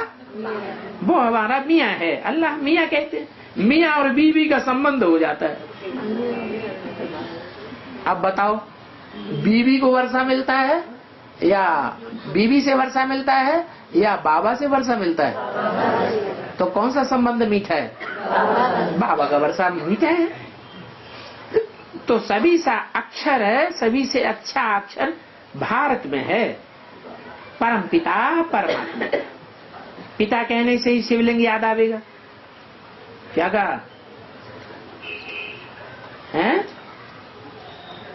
मियाँ है। अल्लाह मियाँ कहते हैं, मियाँ और बीवी का संबंध हो जाता है। अब बताओ, बीवी को वर्षा मिलता है या बीवी से वर्षा मिलता है या बाबा से वर्षा मिलता है? तो कौन सा संबंध मीठा है? बाबा का वर्षा मीठा है। तो सभी सा अक्षर है, सभी से अच्छा अक्षर भारत में है, परम पिता परमात्मा। पिता कहने से ही शिवलिंग याद आवेगा। क्या कहा है?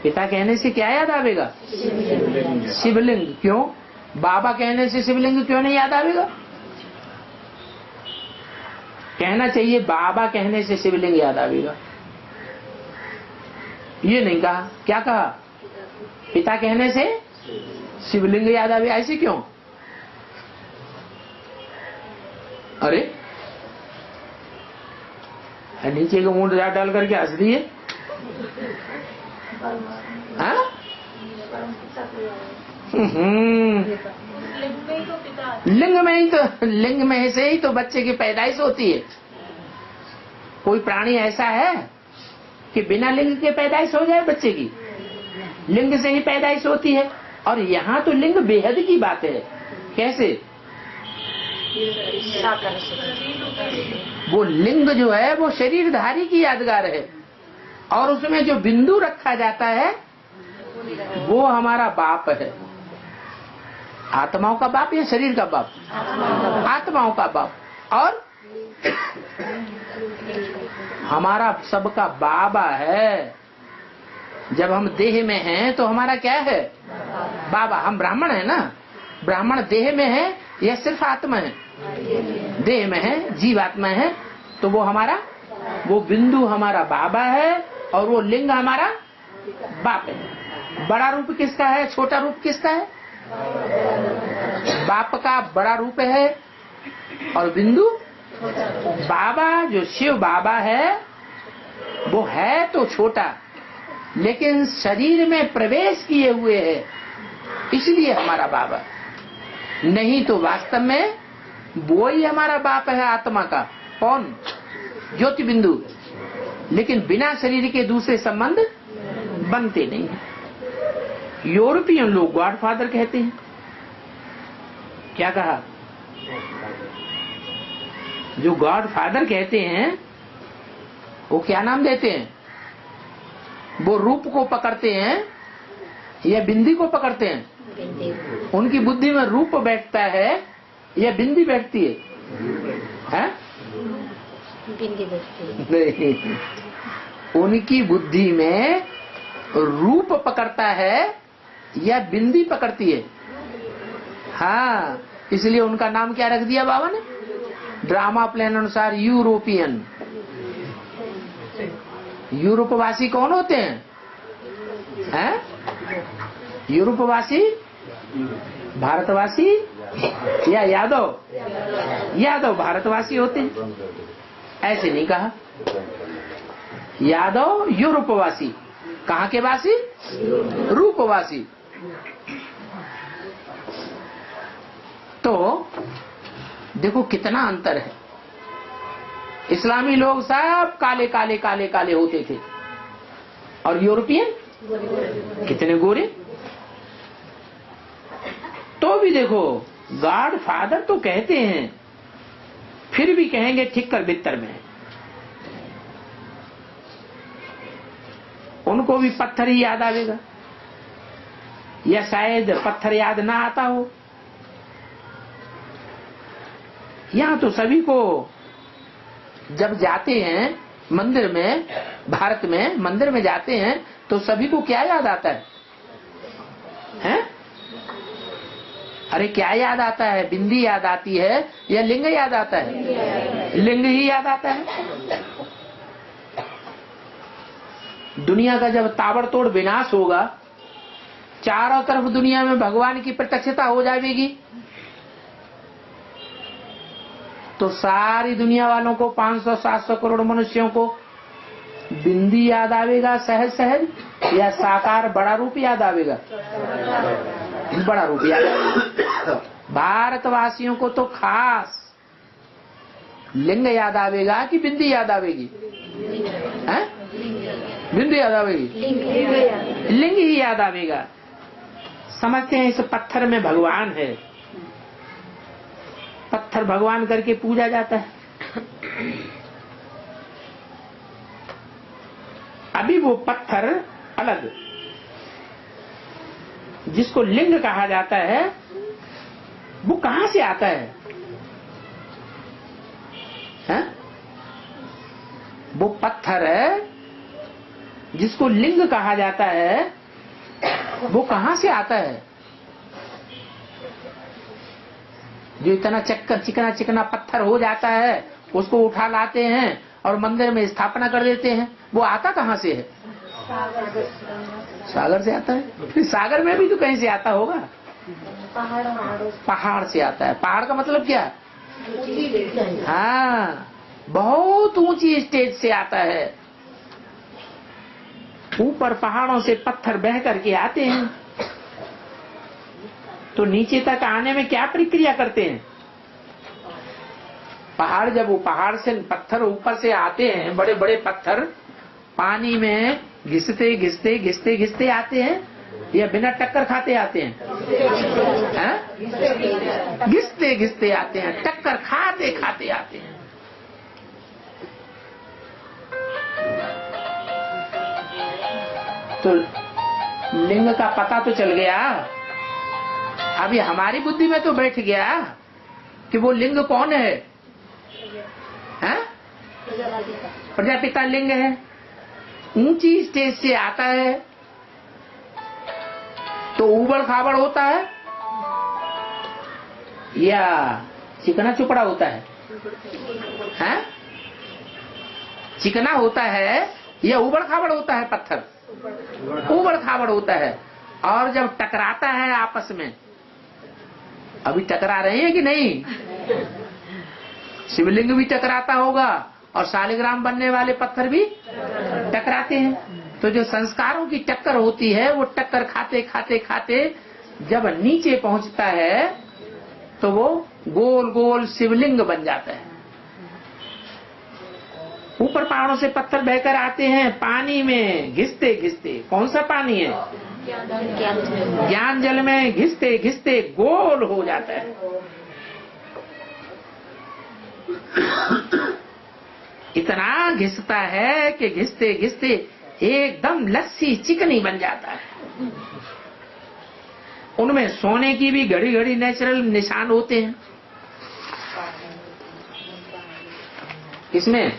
पिता कहने से क्या याद आवेगा? शिवलिंग। क्यों? बाबा कहने से शिवलिंग क्यों नहीं याद आवेगा? कहना चाहिए बाबा कहने से शिवलिंग याद आवेगा, ये नहीं कहा। क्या कहा? पिता कहने से शिवलिंग याद आवेगा। ऐसे क्यों? अरे नीचे को मुंह डाल करके हंस दिए। लिंग में से ही तो बच्चे की पैदाइश होती है। कोई प्राणी ऐसा है कि बिना लिंग के पैदाइश हो जाए बच्चे की? लिंग से ही पैदाइश होती है। और यहाँ तो लिंग बेहद की बात है। कैसे? वो लिंग जो है वो शरीरधारी की यादगार है, और उसमें जो बिंदु रखा जाता है वो हमारा बाप है। आत्माओं का बाप या शरीर का बाप? आत्माओं का बाप। और हमारा सबका बाबा है। जब हम देह में हैं तो हमारा क्या है? बाबा। हम ब्राह्मण है ना, ब्राह्मण देह में है या सिर्फ आत्मा है? देह में है, जीवात्मा है। तो वो हमारा, वो बिंदु हमारा बाबा है, और वो लिंग हमारा बाप है। बड़ा रूप किसका है? छोटा रूप किसका है? बाप का बड़ा रूप है, और बिंदु बाबा। जो शिव बाबा है वो है तो छोटा, लेकिन शरीर में प्रवेश किए हुए है, इसलिए हमारा बाबा। नहीं तो वास्तव में वो ही हमारा बाप है आत्मा का। कौन? ज्योति बिंदु। लेकिन बिना शरीर के दूसरे संबंध बनते नहीं है। यूरोपियन लोग गॉडफादर कहते हैं। क्या कहा? जो गॉडफादर कहते हैं वो क्या नाम देते हैं? वो रूप को पकड़ते हैं या बिंदी को पकड़ते हैं? उनकी बुद्धि में रूप बैठता है या बिंदी बैठती है? हैं? बिंदी बैठती है। नहीं, उनकी बुद्धि में रूप पकड़ता है या बिंदी पकड़ती है? हाँ, इसलिए उनका नाम क्या रख दिया बाबा ने? ड्रामा प्लान अनुसार यूरोपियन। यूरोपवासी कौन होते हैं? हैं? यूरोपवासी भारतवासी या यादव? यादव भारतवासी होते हैं। ऐसे नहीं कहा। यादव यूरोपवासी। कहाँ के वासी? रूपवासी। तो देखो कितना अंतर है। इस्लामी लोग सब काले काले काले काले होते थे और यूरोपियन कितने गोरे। तो भी देखो गॉड फादर तो कहते हैं, फिर भी कहेंगे ठिक्कर बित्तर में। उनको भी पत्थर ही याद आवेगा, या शायद पत्थर याद ना आता हो। यहां तो सभी को जब जाते हैं मंदिर में, भारत में मंदिर में जाते हैं तो सभी को क्या याद आता है? हैं? अरे क्या याद आता है? बिंदी याद आती है या लिंग याद आता है? लिंग ही याद आता है। दुनिया का जब ताबड़तोड़ विनाश होगा, चारों तरफ दुनिया में भगवान की प्रत्यक्षता हो जाएगी, तो सारी दुनिया वालों को 500-700 करोड़ मनुष्यों को बिंदी याद आवेगा सहज सहज, या साकार बड़ा रूप याद आवेगा? बड़ा रूप याद आवेगा। भारतवासियों को तो खास लिंग याद आवेगा कि बिंदी याद आवेगी? हैं? बिंदी याद आवेगी? लिंग ही याद आवेगा। समझते हैं इस पत्थर में भगवान है, पत्थर भगवान करके पूजा जाता है। अभी वो पत्थर अलग, जिसको लिंग कहा जाता है, वो कहां से आता है? हैं? वो पत्थर है जिसको लिंग कहा जाता है, वो कहां से आता है? जो इतना चिकना चिकना पत्थर हो जाता है, उसको उठा लाते हैं और मंदिर में स्थापना कर देते हैं, वो आता कहां से है? सागर से आता है। फिर सागर में भी तो कहीं से आता होगा, पहाड़ से आता है। पहाड़ का मतलब क्या? हाँ, बहुत ऊंची स्टेज से आता है। ऊपर पहाड़ों से पत्थर बह करके आते हैं, तो नीचे तक आने में क्या प्रक्रिया करते हैं? पहाड़, जब वो पहाड़ से पत्थर ऊपर से आते हैं, बड़े बड़े पत्थर पानी में घिसते घिसते घिसते घिसते आते हैं, या बिना टक्कर खाते आते हैं? घिसते घिसते आते हैं, टक्कर खाते खाते आते हैं। तो लिंग का पता तो चल गया, अभी हमारी बुद्धि में तो बैठ गया कि वो लिंग कौन है? हैं? प्रजापिता लिंग है, ऊंची स्टेज से आता है, तो उबड़ खाबड़ होता है या चिकना चुपड़ा होता है? हैं? चिकना होता है या उबड़ खाबड़ होता है? पत्थर उबड़ खाबड़ होता है। और जब टकराता है आपस में, अभी टकरा रहे हैं कि नहीं? शिवलिंग भी टकराता होगा और शालिग्राम बनने वाले पत्थर भी टकराते हैं। तो जो संस्कारों की टक्कर होती है, वो टक्कर खाते खाते खाते जब नीचे पहुंचता है, तो वो गोल गोल शिवलिंग बन जाता है। ऊपर पहाड़ों से पत्थर बहकर आते हैं, पानी में घिसते घिसते, कौन सा पानी है? ज्ञान जल में घिसते घिसते गोल हो जाता है। इतना घिसता है कि घिसते घिसते एकदम लस्सी चिकनी बन जाता है। उनमें सोने की भी घड़ी घड़ी नेचुरल निशान होते हैं। किसमें?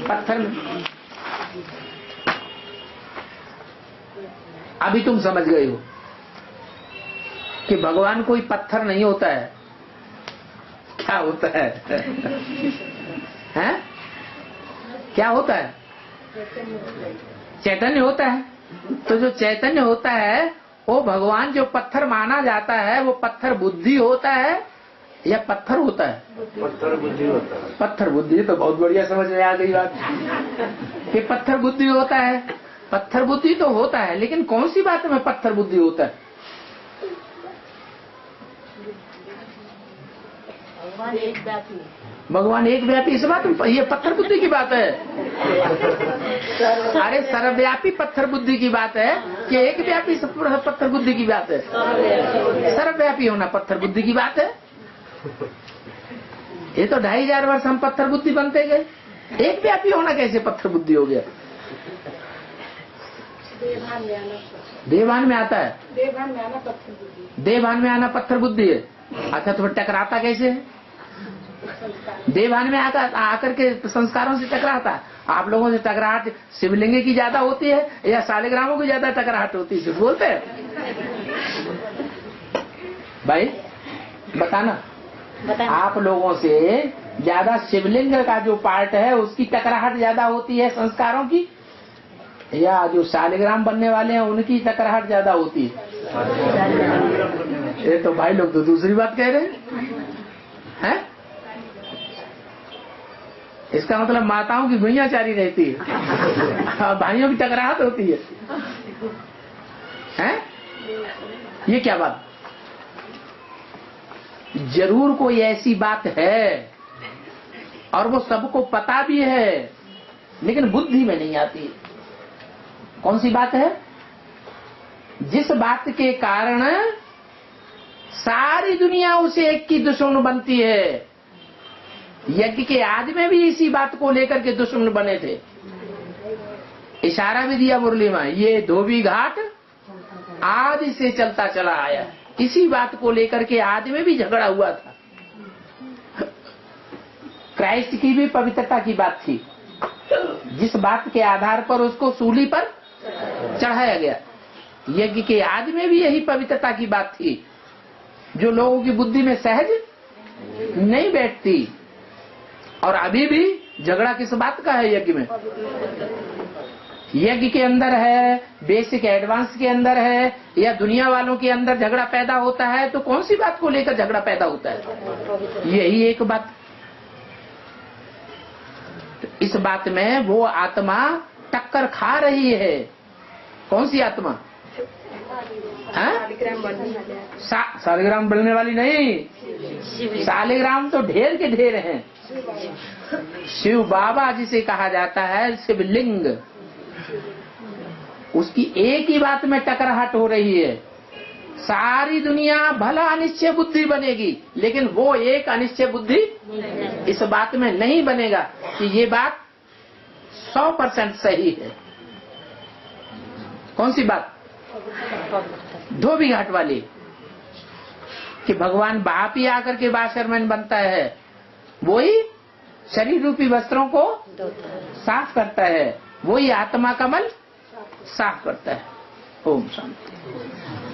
पत्थर में। अभी तुम समझ गए हो कि भगवान कोई पत्थर नहीं होता है। क्या होता है? हैं? क्या होता है? चैतन्य होता है। तो जो चैतन्य होता है, वो भगवान जो पत्थर माना जाता है, वो पत्थर बुद्धि होता है या पत्थर होता है? पत्थर बुद्धि होता है। पत्थर बुद्धि। तो बहुत बढ़िया समझ में आ गई बात कि पत्थर बुद्धि होता है। पत्थर बुद्धि तो होता है, लेकिन कौन सी बात में पत्थर बुद्धि होता है? भगवान एक व्यापी है। भगवान एक व्यापी, इस बात में ये पत्थर बुद्धि की बात है। अरे सर्वव्यापी पत्थर बुद्धि की बात है कि एक व्यापी पत्थर बुद्धि की बात है। सर्वव्यापी होना पत्थर बुद्धि की बात है। ये तो 2500 वर्ष हम पत्थर बुद्धि बनते गए, एक व्यापी होना कैसे पत्थर बुद्धि हो गया? देवभान में आता है, देवभान में आना पत्थर बुद्धि। देवभान में आना पत्थर बुद्धि है। अच्छा तो फिर टकराता कैसे है? देवभान में आकर के संस्कारों से टकराता। आप लोगों से टकराहट शिवलिंग की ज्यादा होती है या शालिग्रामों की ज्यादा टकराहट होती है? बोलते हैं भाई, बताना। आप लोगों से ज्यादा शिवलिंग का जो पार्ट है उसकी टकराहट ज्यादा होती है संस्कारों की, या जो शालिग्राम बनने वाले हैं उनकी टकराहट ज्यादा होती है? ये तो भाई लोग तो दूसरी बात कह रहे हैं। इसका मतलब माताओं की भुइयाचारी रहती है, भाइयों की टकराहट होती है। हैं? ये क्या बात? जरूर कोई ऐसी बात है और वो सबको पता भी है, लेकिन बुद्धि में नहीं आती। कौन सी बात है? जिस बात के कारण सारी दुनिया उसे एक की दुश्मन बनती है। यज्ञ के आदि में भी इसी बात को लेकर के दुश्मन बने थे। इशारा भी दिया मुरली में, ये धोबी घाट आदि से चलता चला आया। इसी बात को लेकर के आदि में भी झगड़ा हुआ था। क्राइस्ट की भी पवित्रता की बात थी, जिस बात के आधार पर उसको सूली पर चढ़ाया गया। यज्ञ के आदि में भी यही पवित्रता की बात थी, जो लोगों की बुद्धि में सहज नहीं बैठती। और अभी भी झगड़ा किस बात का है? यज्ञ में, यज्ञ के अंदर है, बेसिक एडवांस के अंदर है, या दुनिया वालों के अंदर झगड़ा पैदा होता है? तो कौन सी बात को लेकर झगड़ा पैदा होता है? यही एक बात। तो इस बात में वो आत्मा टक्कर खा रही है। कौन सी आत्मा? शालिग्राम बनने वाली नहीं, शालिग्राम तो ढेर के ढेर हैं। शिव बाबा जिसे कहा जाता है शिवलिंग, उसकी एक ही बात में टकराहट हो रही है। सारी दुनिया भला अनिश्चय बुद्धि बनेगी, लेकिन वो एक अनिश्चय बुद्धि इस बात में नहीं बनेगा कि ये बात 100% सही है। कौन सी बात? धोबी घाट वाली, कि भगवान बाप ही आकर के वाशरमैन बनता है, वही शरीर रूपी वस्त्रों को साफ करता है, वही आत्मा का मन साफ करता है। ओम शांति।